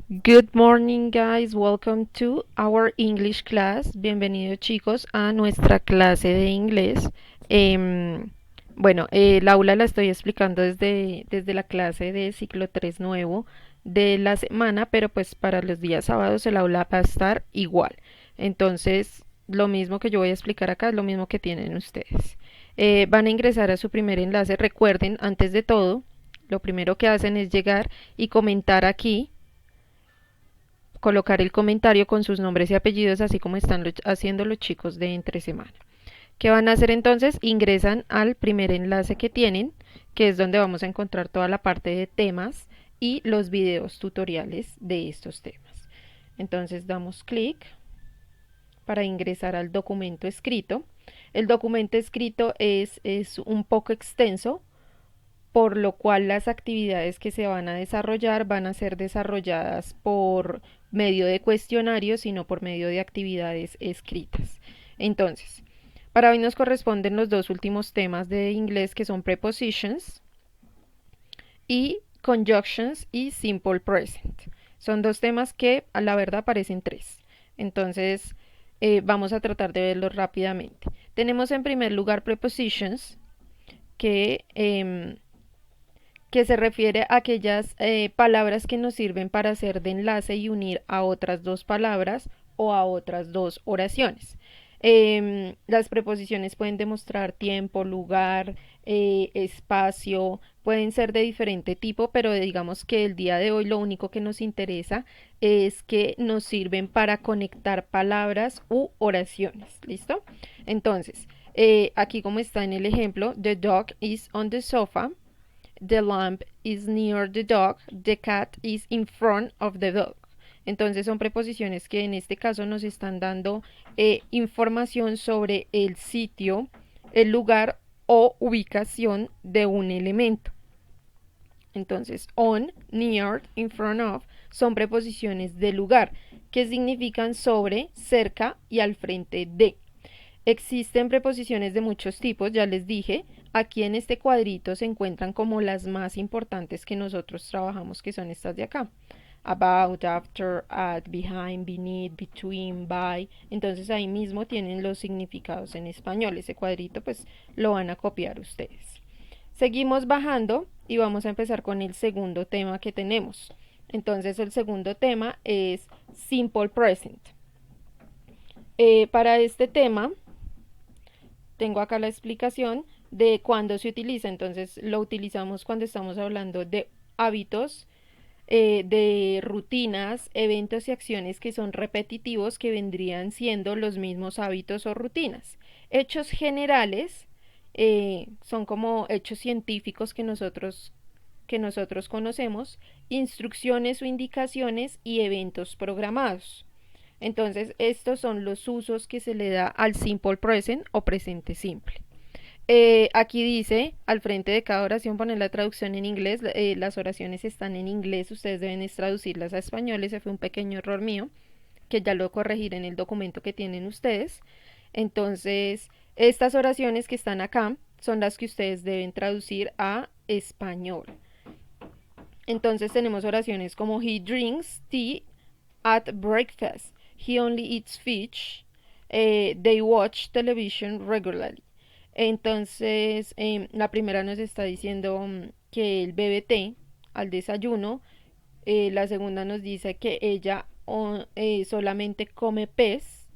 Good morning, guys. Welcome to our English class. Bienvenidos, chicos, a nuestra clase de inglés. El aula la estoy explicando desde la clase de ciclo 3 nuevo de la semana, pero pues para los días sábados el aula va a estar igual. Entonces, lo mismo que yo voy a explicar acá es lo mismo que tienen ustedes. Van a ingresar a su primer enlace. Recuerden, antes de todo, lo primero que hacen es llegar y comentar aquí, colocar el comentario con sus nombres y apellidos, así como están haciendo los chicos de entre semana. ¿Qué van a hacer entonces? Ingresan al primer enlace que tienen, que es donde vamos a encontrar toda la parte de temas y los videos tutoriales de estos temas. Entonces damos clic para ingresar al documento escrito. El documento escrito es un poco extenso, por lo cual las actividades que se van a desarrollar van a ser desarrolladas por medio de cuestionarios y no por medio de actividades escritas. Entonces, para hoy nos corresponden los dos últimos temas de inglés, que son prepositions y conjunctions y simple present. Son dos temas que a la verdad parecen tres. Entonces, vamos a tratar de verlos rápidamente. Tenemos en primer lugar prepositions, que se refiere a aquellas palabras que nos sirven para hacer de enlace y unir a otras dos palabras o a otras dos oraciones. Las preposiciones pueden demostrar tiempo, lugar, espacio, pueden ser de diferente tipo, pero digamos que el día de hoy lo único que nos interesa es que nos sirven para conectar palabras u oraciones. ¿Listo? Entonces, aquí como está en el ejemplo, the dog is on the sofa. The lamp is near the dog. The cat is in front of the dog. Entonces son preposiciones que en este caso nos están dando información sobre el sitio, el lugar o ubicación de un elemento. Entonces, on, near, in front of son preposiciones de lugar que significan sobre, cerca y al frente de. Existen preposiciones de muchos tipos, ya les dije. Aquí en este cuadrito se encuentran como las más importantes que nosotros trabajamos, que son estas de acá. About, after, at, behind, beneath, between, by. Entonces ahí mismo tienen los significados en español. Ese cuadrito pues lo van a copiar ustedes. Seguimos bajando y vamos a empezar con el segundo tema que tenemos. Entonces el segundo tema es simple present. Para este tema tengo acá la explicación de cuándo se utiliza. Entonces lo utilizamos cuando estamos hablando de hábitos, de rutinas, eventos y acciones que son repetitivos, que vendrían siendo los mismos hábitos o rutinas. Hechos generales son como hechos científicos que nosotros conocemos, instrucciones o indicaciones y eventos programados. Entonces, estos son los usos que se le da al simple present o presente simple. Aquí dice, al frente de cada oración ponen la traducción en inglés. Las oraciones están en inglés, ustedes deben traducirlas a español. Ese fue un pequeño error mío, que ya lo corregiré en el documento que tienen ustedes. Entonces, estas oraciones que están acá son las que ustedes deben traducir a español. Entonces tenemos oraciones como he drinks tea at breakfast. He only eats fish. They watch television regularly. Entonces, la primera nos está diciendo que él bebe té al desayuno. La segunda nos dice que ella solamente come pez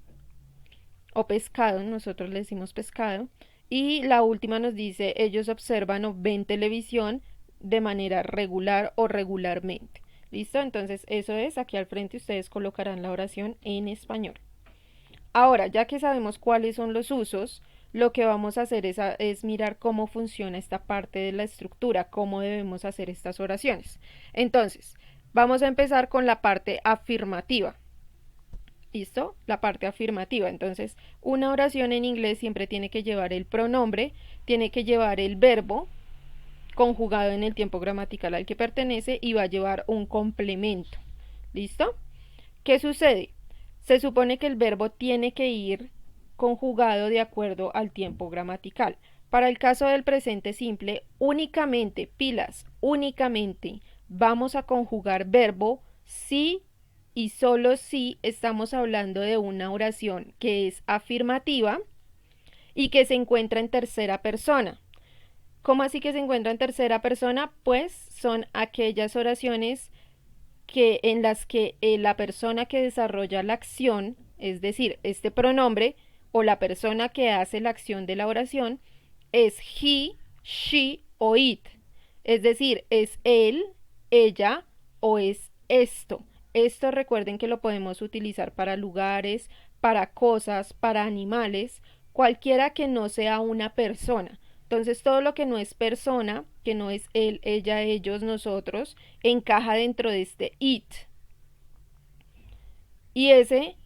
o pescado, nosotros le decimos pescado. Y la última nos dice, ellos observan o ven televisión de manera regular o regularmente. ¿Listo? Entonces eso es, aquí al frente ustedes colocarán la oración en español. Ahora, ya que sabemos cuáles son los usos, lo que vamos a hacer es mirar cómo funciona esta parte de la estructura, cómo debemos hacer estas oraciones. Entonces, vamos a empezar con la parte afirmativa. ¿Listo? La parte afirmativa. Entonces, una oración en inglés siempre tiene que llevar el pronombre, tiene que llevar el verbo conjugado en el tiempo gramatical al que pertenece y va a llevar un complemento. ¿Listo? ¿Qué sucede? Se supone que el verbo tiene que ir conjugado de acuerdo al tiempo gramatical. Para el caso del presente simple, únicamente, pilas, únicamente vamos a conjugar verbo si y solo si estamos hablando de una oración que es afirmativa y que se encuentra en tercera persona. ¿Cómo así que se encuentra en tercera persona? Pues son aquellas oraciones que en las que la persona que desarrolla la acción, es decir, este pronombre o la persona que hace la acción de la oración, es he, she o it. Es decir, es él, ella o es esto. Esto recuerden que lo podemos utilizar para lugares, para cosas, para animales, cualquiera que no sea una persona. Entonces todo lo que no es persona, que no es él, ella, ellos, nosotros, encaja dentro de este it. Y ese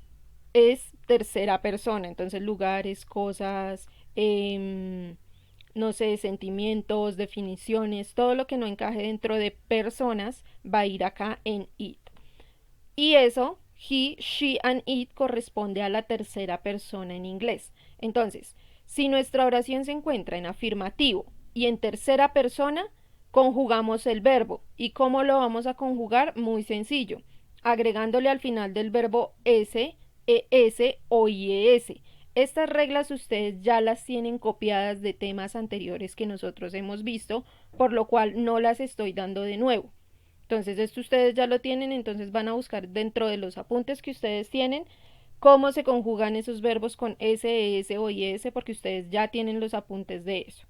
es tercera persona. Entonces lugares, cosas, no sé, sentimientos, definiciones, todo lo que no encaje dentro de personas va a ir acá en it. Y eso, he, she and it corresponde a la tercera persona en inglés. Entonces, si nuestra oración se encuentra en afirmativo y en tercera persona, conjugamos el verbo. ¿Y cómo lo vamos a conjugar? Muy sencillo, agregándole al final del verbo s, es o ies. Estas reglas ustedes ya las tienen copiadas de temas anteriores que nosotros hemos visto, por lo cual no las estoy dando de nuevo. Entonces esto ustedes ya lo tienen, entonces van a buscar dentro de los apuntes que ustedes tienen cómo se conjugan esos verbos con s, es o is, porque ustedes ya tienen los apuntes de eso.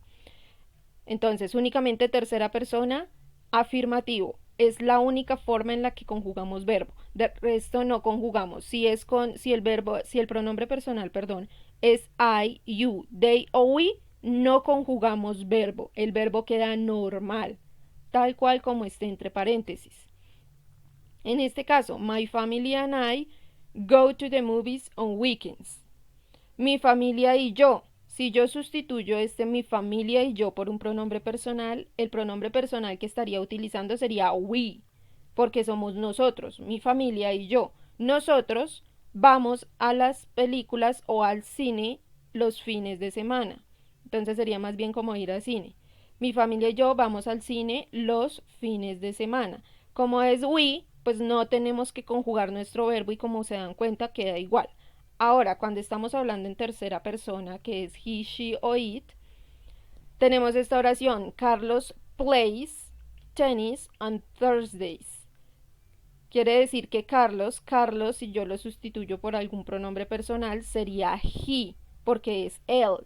Entonces únicamente tercera persona, afirmativo. Es la única forma en la que conjugamos verbo. De resto no conjugamos. Si el pronombre personal, perdón, es I, you, they o we, no conjugamos verbo. El verbo queda normal, tal cual como esté entre paréntesis. En este caso, my family and I go to the movies on weekends. Mi familia y yo. Si yo sustituyo mi familia y yo por un pronombre personal, el pronombre personal que estaría utilizando sería we, porque somos nosotros, mi familia y yo. Nosotros vamos a las películas o al cine los fines de semana. Entonces sería más bien como ir al cine. Mi familia y yo vamos al cine los fines de semana. Como es we, pues no tenemos que conjugar nuestro verbo y como se dan cuenta queda igual. Ahora, cuando estamos hablando en tercera persona, que es he, she o it, tenemos esta oración: Carlos plays tennis on Thursdays. Quiere decir que Carlos, si yo lo sustituyo por algún pronombre personal, sería he, porque es él.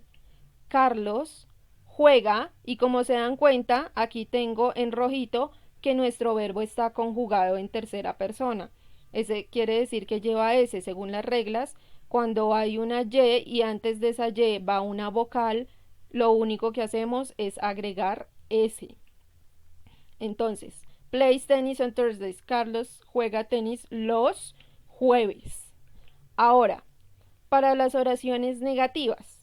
Carlos juega, y como se dan cuenta, aquí tengo en rojito que nuestro verbo está conjugado en tercera persona. Ese quiere decir que lleva S según las reglas. Cuando hay una Y y antes de esa Y va una vocal, lo único que hacemos es agregar S. Entonces, plays tennis on Thursdays. Carlos juega tenis los jueves. Ahora, para las oraciones negativas.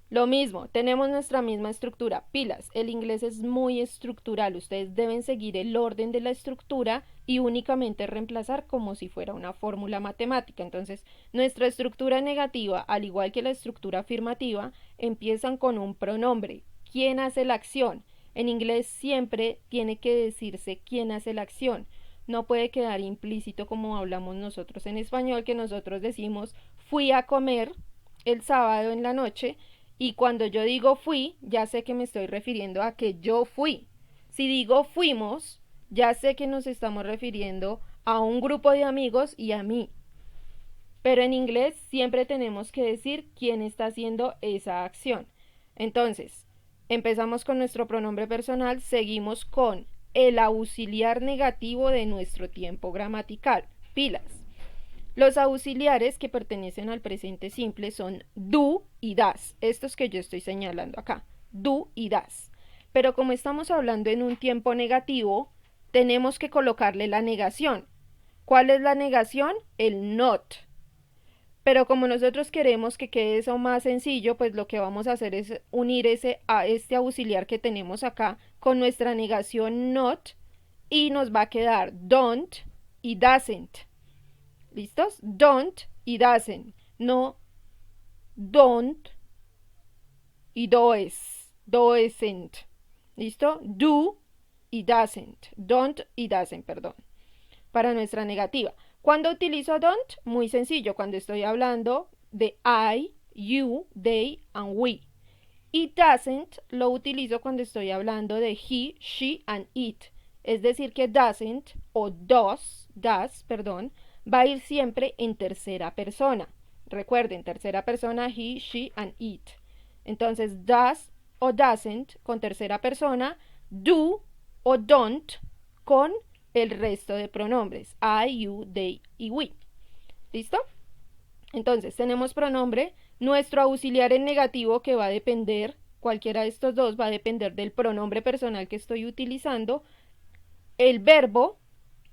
Lo mismo, tenemos nuestra misma estructura, pilas. El inglés es muy estructural, ustedes deben seguir el orden de la estructura y únicamente reemplazar como si fuera una fórmula matemática. Entonces, nuestra estructura negativa, al igual que la estructura afirmativa, empiezan con un pronombre. ¿Quién hace la acción? En inglés siempre tiene que decirse quién hace la acción. No puede quedar implícito como hablamos nosotros en español, que nosotros decimos fui a comer el sábado en la noche. Y cuando yo digo fui, ya sé que me estoy refiriendo a que yo fui. Si digo fuimos, ya sé que nos estamos refiriendo a un grupo de amigos y a mí. Pero en inglés siempre tenemos que decir quién está haciendo esa acción. Entonces, empezamos con nuestro pronombre personal, seguimos con el auxiliar negativo de nuestro tiempo gramatical. Pilas. Los auxiliares que pertenecen al presente simple son do y das, estos que yo estoy señalando acá, do y das. Pero como estamos hablando en un tiempo negativo, tenemos que colocarle la negación. ¿Cuál es la negación? El not. Pero como nosotros queremos que quede eso más sencillo, pues lo que vamos a hacer es unir a este auxiliar que tenemos acá con nuestra negación not y nos va a quedar don't y doesn't. ¿Listos? Don't y doesn't. No don't y doesn't. ¿Listo? Do y doesn't. Don't y doesn't, perdón. para nuestra negativa. ¿Cuándo utilizo don't? Muy sencillo, cuando estoy hablando de I, you, they, and we. Y doesn't lo utilizo cuando estoy hablando de he, she, and it. Es decir que doesn't o does, perdón, va a ir siempre en tercera persona. Recuerden, tercera persona, he, she, and it. Entonces, does o doesn't con tercera persona, do o don't con el resto de pronombres, I, you, they y we. ¿Listo? Entonces, tenemos pronombre, nuestro auxiliar en negativo que va a depender, cualquiera de estos dos va a depender del pronombre personal que estoy utilizando, el verbo,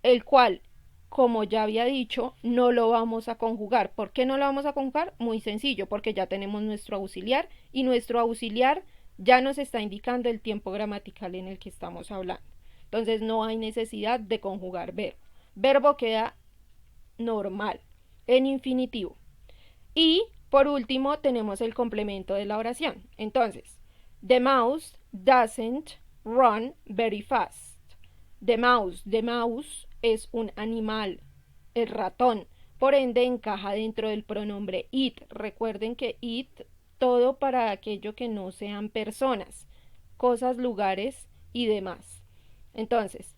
el cual, como ya había dicho, no lo vamos a conjugar. ¿Por qué no lo vamos a conjugar? Muy sencillo, porque ya tenemos nuestro auxiliar y nuestro auxiliar ya nos está indicando el tiempo gramatical en el que estamos hablando. Entonces no hay necesidad de conjugar verbo. Verbo queda normal, en infinitivo. Y por último tenemos el complemento de la oración. Entonces, the mouse doesn't run very fast. The mouse es un animal, el ratón. Por ende encaja dentro del pronombre it. Recuerden que it, todo para aquello que no sean personas, cosas, lugares y demás. Entonces,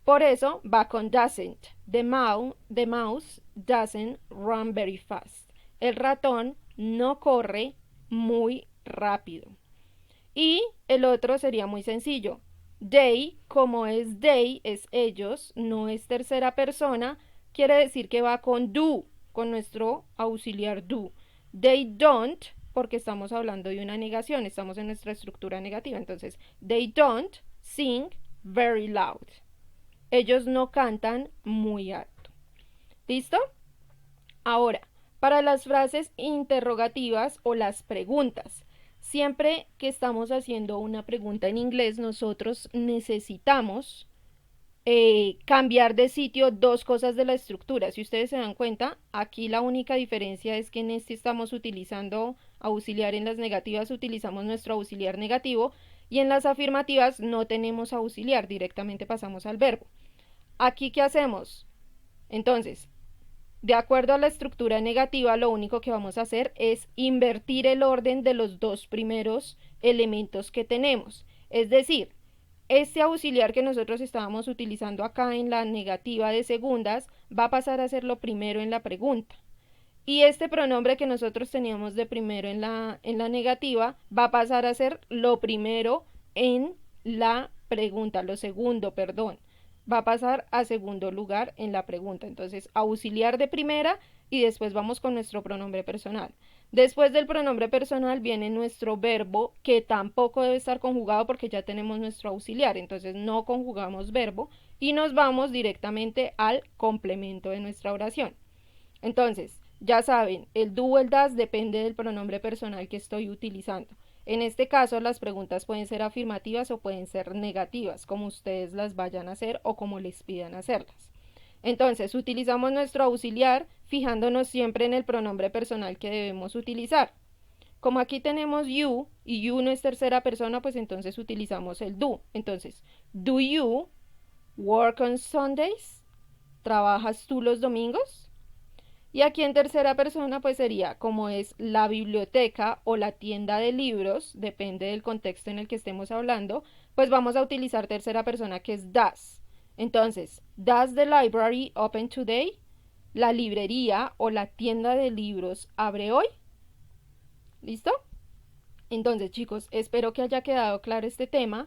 por eso va con doesn't. The mouse doesn't run very fast. El ratón no corre muy rápido. Y el otro sería muy sencillo. They, como es they, es ellos, no es tercera persona, quiere decir que va con do, con nuestro auxiliar do. They don't, porque estamos hablando de una negación, estamos en nuestra estructura negativa. Entonces, they don't sing very loud. Ellos no cantan muy alto. ¿Listo? Ahora, para las frases interrogativas o las preguntas. Siempre que estamos haciendo una pregunta en inglés, nosotros necesitamos cambiar de sitio dos cosas de la estructura. Si ustedes se dan cuenta, aquí la única diferencia es que en este estamos utilizando auxiliar, en las negativas utilizamos nuestro auxiliar negativo y en las afirmativas no tenemos auxiliar, directamente pasamos al verbo. Aquí, ¿qué hacemos? Entonces, de acuerdo a la estructura negativa, lo único que vamos a hacer es invertir el orden de los dos primeros elementos que tenemos. Es decir, este auxiliar que nosotros estábamos utilizando acá en la negativa de segundas va a pasar a ser lo primero en la pregunta. Y este pronombre que nosotros teníamos de primero en la negativa va a pasar a ser lo primero en la pregunta, lo segundo, perdón. Va a pasar a segundo lugar en la pregunta. Entonces, auxiliar de primera y después vamos con nuestro pronombre personal. Después del pronombre personal viene nuestro verbo, que tampoco debe estar conjugado porque ya tenemos nuestro auxiliar. Entonces, no conjugamos verbo y nos vamos directamente al complemento de nuestra oración. Entonces, ya saben, el do o el das depende del pronombre personal que estoy utilizando. En este caso, las preguntas pueden ser afirmativas o pueden ser negativas, como ustedes las vayan a hacer o como les pidan hacerlas. Entonces, utilizamos nuestro auxiliar fijándonos siempre en el pronombre personal que debemos utilizar. Como aquí tenemos you y you no es tercera persona, pues entonces utilizamos el do. Entonces, do you work on Sundays? ¿Trabajas tú los domingos? Y aquí en tercera persona pues sería como es la biblioteca o la tienda de libros, depende del contexto en el que estemos hablando, pues vamos a utilizar tercera persona que es does. Entonces, does the library open today? ¿La librería o la tienda de libros abre hoy? ¿Listo? Entonces, chicos, espero que haya quedado claro este tema.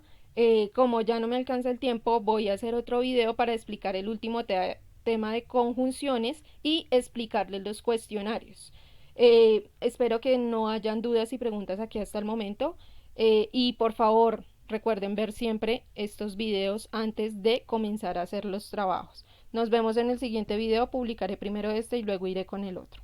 Como ya no me alcanza el tiempo, voy a hacer otro video para explicar el último tema de conjunciones y explicarles los cuestionarios. Espero que no hayan dudas y preguntas aquí hasta el momento. Y por favor, recuerden ver siempre estos videos antes de comenzar a hacer los trabajos. Nos vemos en el siguiente video. Publicaré primero este y luego iré con el otro.